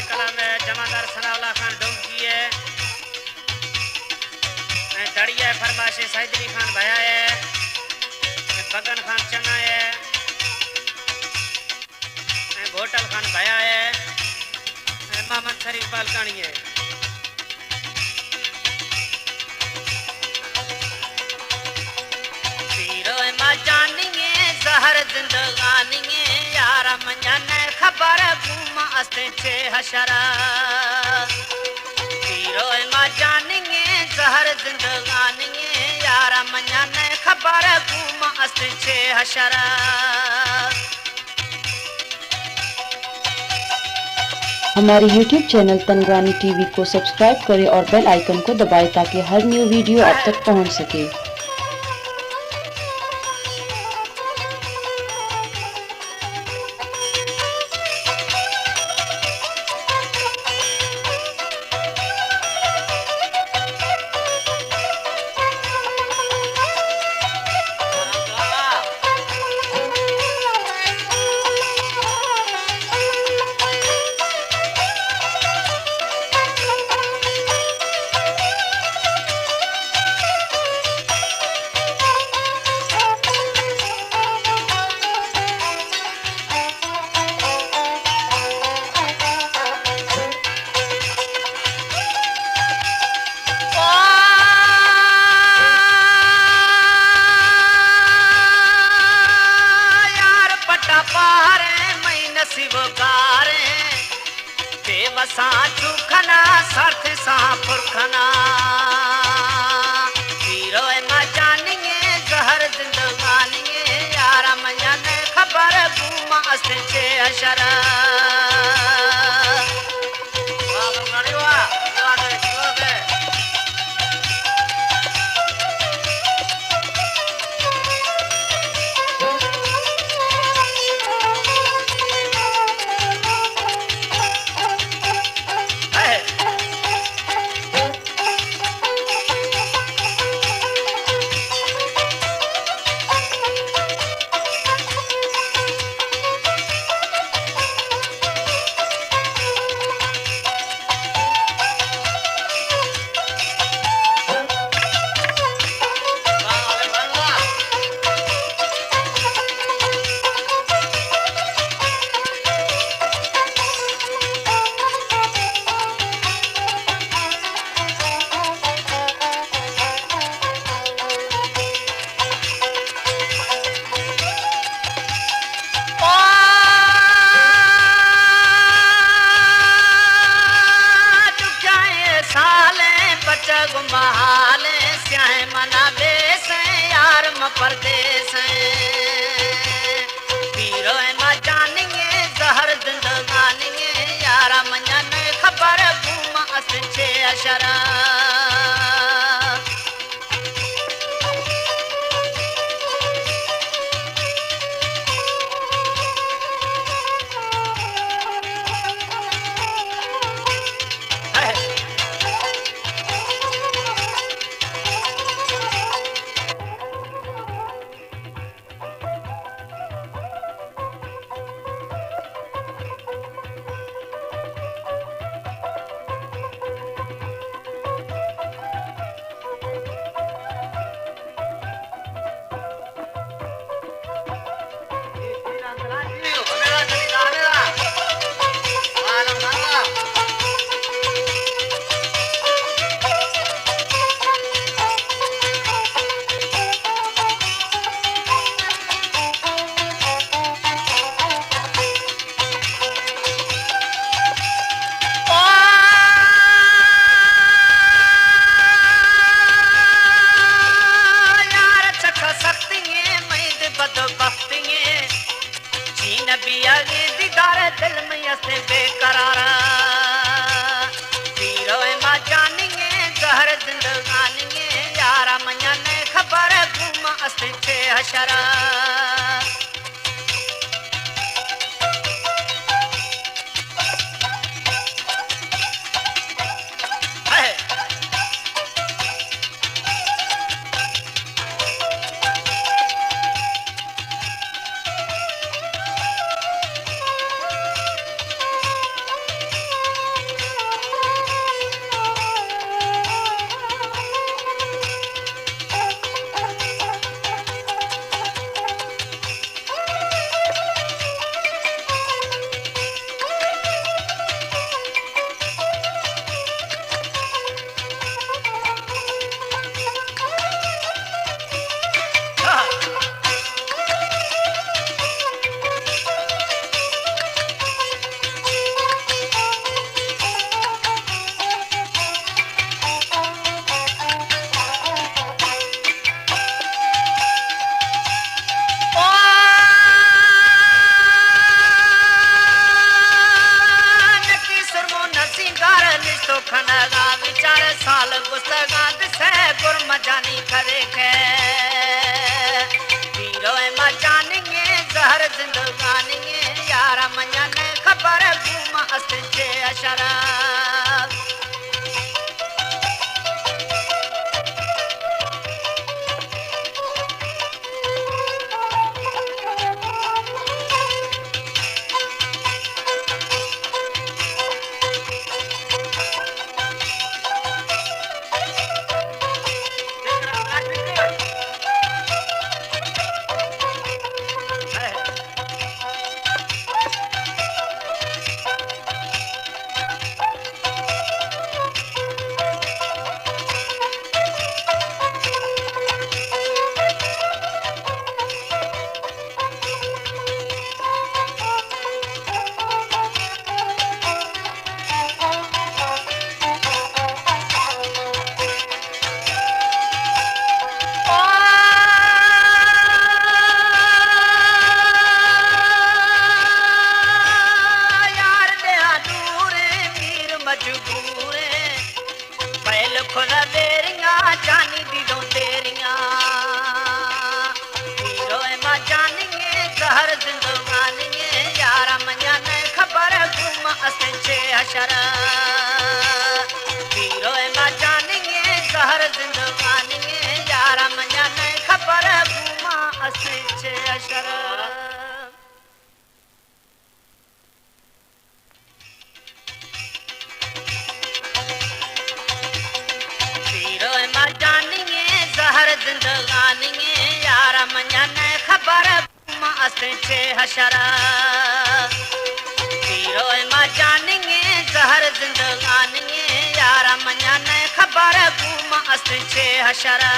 की कला में जमादार सनाउल्लाह खान डोंकी है, दड़िया फरमाशे सैदरी खान भया है, बगन खान चना है, भोटल खान भया है, मामन शरीफ बालकानी है। जहर जिंदगानी यारा मंजने खबर घूमा अस्ते छे हशरा हीरो मा जानेंगे जहर जिंदगानी यारा मंजने खबर घूमा अस्ते छे हशरा। हमारे YouTube चैनल तनगवानी टीवी को सब्सक्राइब करें और बेल आइकन को दबाएं ताकि हर न्यू वीडियो आप तक पहुंच सके। सा चुखना सर्थ सा पुरखना हीरो न जानिए जहर जिंदगानी यारा मंजने खबर घूमा अस्ते छे हशरा। महाले स्याह मना बेस यार म परदेस पीरो म जानिए जहर जिंदगानी यारा मंजने खबर घूमा अस्ते छे हशरा। दिल में ऐसे बेकरारा पीरो मा जानिए जहर जिंदगानी यारा मंजने खबर घूमा अस्ते छे हशरा। खनगा विचार साल गुस्तगा दिसे गुर मजानी करे के पीरो मजानिए जहर जिंदगानिए यारा मजाने खबर घूमा अस्ते अशरा जानी दीदों तेरिया पीरो मजानिए जहर जिंदगानिए यारा मजाने खबर घूमा अस्ते अशरा पीरो मजानिए जहर जिंदगानिए यारा मजाने खबर घूमा अस्ते अशरा जहर जिंदगानिए यारा मजाने खबर घूमा अस्ते हशरा पीरो मजानिए जहर जिंदगानिए यारा मजाने खबर घूमा अस्ते हशरा